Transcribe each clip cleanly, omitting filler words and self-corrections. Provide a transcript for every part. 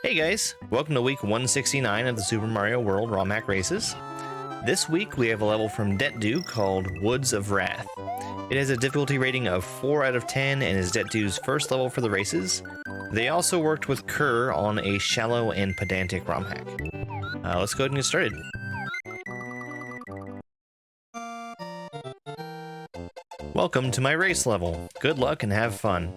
Hey guys, welcome to week 169 of the Super Mario World RomHack Races. This week we have a level from detdu called Woods of Wrath. It has a difficulty rating of 4 out of 10 and is detdu's first level for the races. They also worked with Kerr on a shallow and pedantic RomHack. Let's go ahead and get started. Welcome to my race level. Good luck and have fun.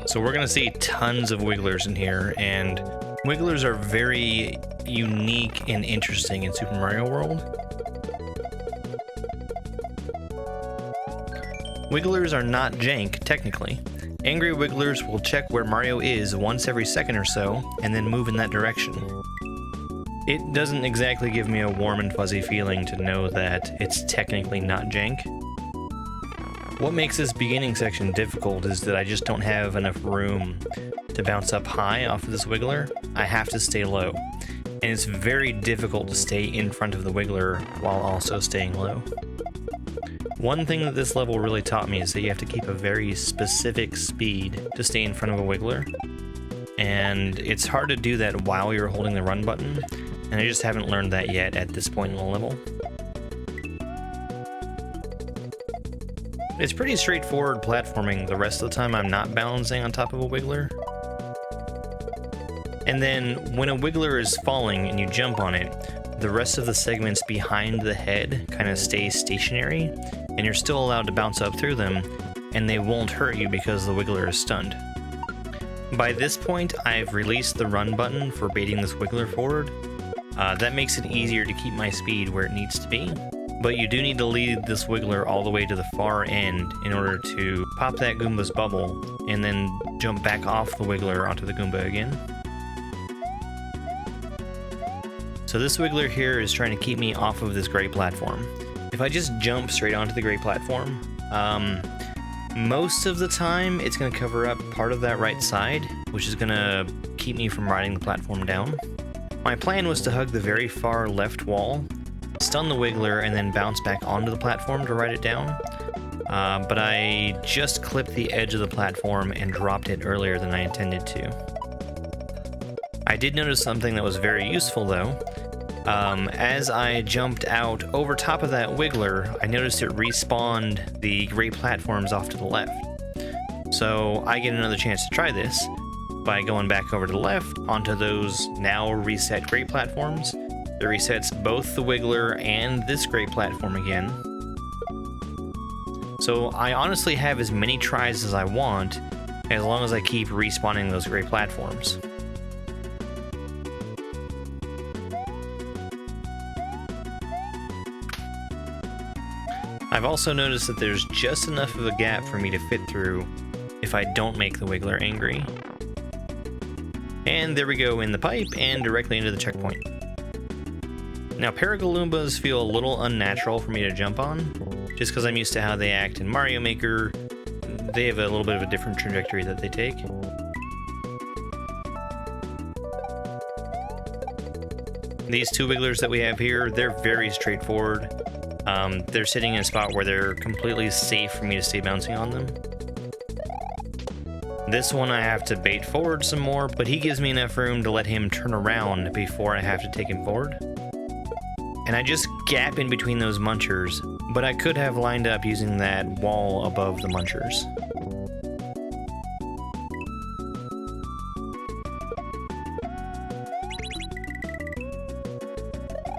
So we're going to see tons of wigglers in here, and wigglers are very unique and interesting in Super Mario World. Wigglers are not jank, technically. Angry wigglers will check where Mario is once every second or so, and then move in that direction. It doesn't exactly give me a warm and fuzzy feeling to know that it's technically not jank. What makes this beginning section difficult is that I just don't have enough room to bounce up high off of this wiggler. I have to stay low, and it's very difficult to stay in front of the wiggler while also staying low. One thing that this level really taught me is that you have to keep a very specific speed to stay in front of a wiggler, and it's hard to do that while you're holding the run button, and I just haven't learned that yet at this point in the level. It's pretty straightforward platforming. The rest of the time I'm not balancing on top of a wiggler. And then when a wiggler is falling and you jump on it, the rest of the segments behind the head kind of stay stationary, and you're still allowed to bounce up through them, and they won't hurt you because the wiggler is stunned. By this point, I've released the run button for baiting this wiggler forward. That makes it easier to keep my speed where it needs to be. But you do need to lead this wiggler all the way to the far end in order to pop that Goomba's bubble and then jump back off the wiggler onto the Goomba again. So this wiggler here is trying to keep me off of this gray platform. If I just jump straight onto the gray platform, most of the time it's going to cover up part of that right side, which is going to keep me from riding the platform down. My plan was to hug the very far left wall, stun the wiggler, and then bounce back onto the platform to ride it down. But I just clipped the edge of the platform and dropped it earlier than I intended to. I did notice something that was very useful though. As I jumped out over top of that wiggler, I noticed it respawned the gray platforms off to the left. So I get another chance to try this by going back over to the left onto those now reset gray platforms. It resets both the wiggler and this gray platform again. So I honestly have as many tries as I want, as long as I keep respawning those gray platforms. I've also noticed that there's just enough of a gap for me to fit through if I don't make the wiggler angry. And there we go in the pipe and directly into the checkpoint. Now, Paragoloombas feel a little unnatural for me to jump on, just because I'm used to how they act in Mario Maker. They have a little bit of a different trajectory that they take. These two wigglers that we have here, they're very straightforward. They're sitting in a spot where they're completely safe for me to stay bouncing on them. This one I have to bait forward some more, but he gives me enough room to let him turn around before I have to take him forward. And I just gap in between those munchers, but I could have lined up using that wall above the munchers.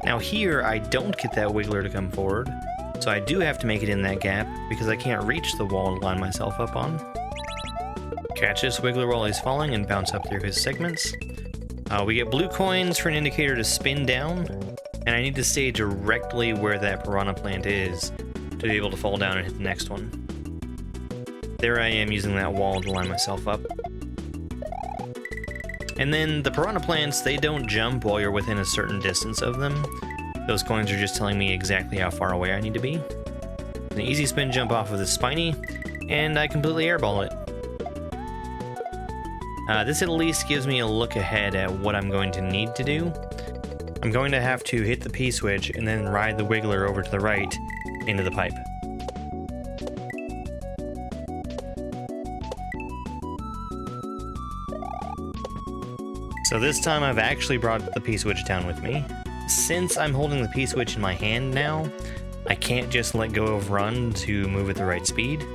Now here, I don't get that wiggler to come forward, so I do have to make it in that gap because I can't reach the wall to line myself up on. Catch this wiggler while he's falling and bounce up through his segments. We get blue coins for an indicator to spin down, and I need to stay directly where that piranha plant is to be able to fall down and hit the next one. There I am using that wall to line myself up. And then the piranha plants, they don't jump while you're within a certain distance of them. Those coins are just telling me exactly how far away I need to be. An easy spin jump off of this spiny, and I completely airball it. This at least gives me a look ahead at what I'm going to need to do. I'm going to have to hit the P-switch and then ride the wiggler over to the right into the pipe. So this time I've actually brought the P-switch down with me. Since I'm holding the P-switch in my hand now, I can't just let go of run to move at the right speed.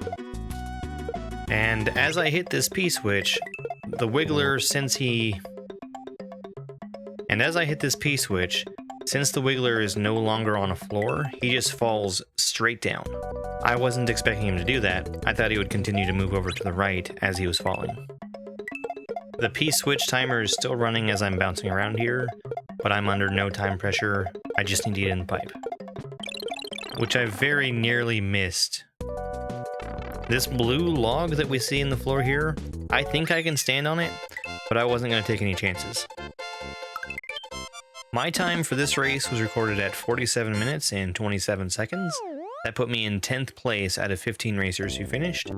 And as I hit this P-switch, the wiggler, since the wiggler is no longer on a floor, he just falls straight down. I wasn't expecting him to do that. I thought he would continue to move over to the right as he was falling. The P-switch timer is still running as I'm bouncing around here, but I'm under no time pressure. I just need to get in the pipe, which I very nearly missed. This blue log that we see in the floor here, I think I can stand on it, but I wasn't going to take any chances. My time for this race was recorded at 47 minutes and 27 seconds. That put me in 10th place out of 15 racers who finished.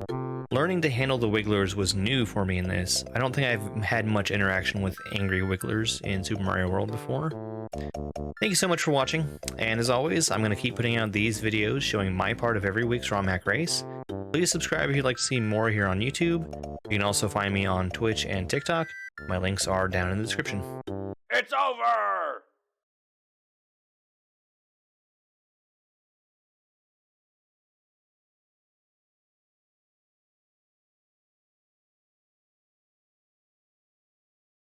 Learning to handle the wigglers was new for me in this. I don't think I've had much interaction with angry wigglers in Super Mario World before. Thank you so much for watching, and as always, I'm going to keep putting out these videos showing my part of every week's RomHack Race. Please subscribe if you'd like to see more here on YouTube. You can also find me on Twitch and TikTok. My links are down in the description. It's over!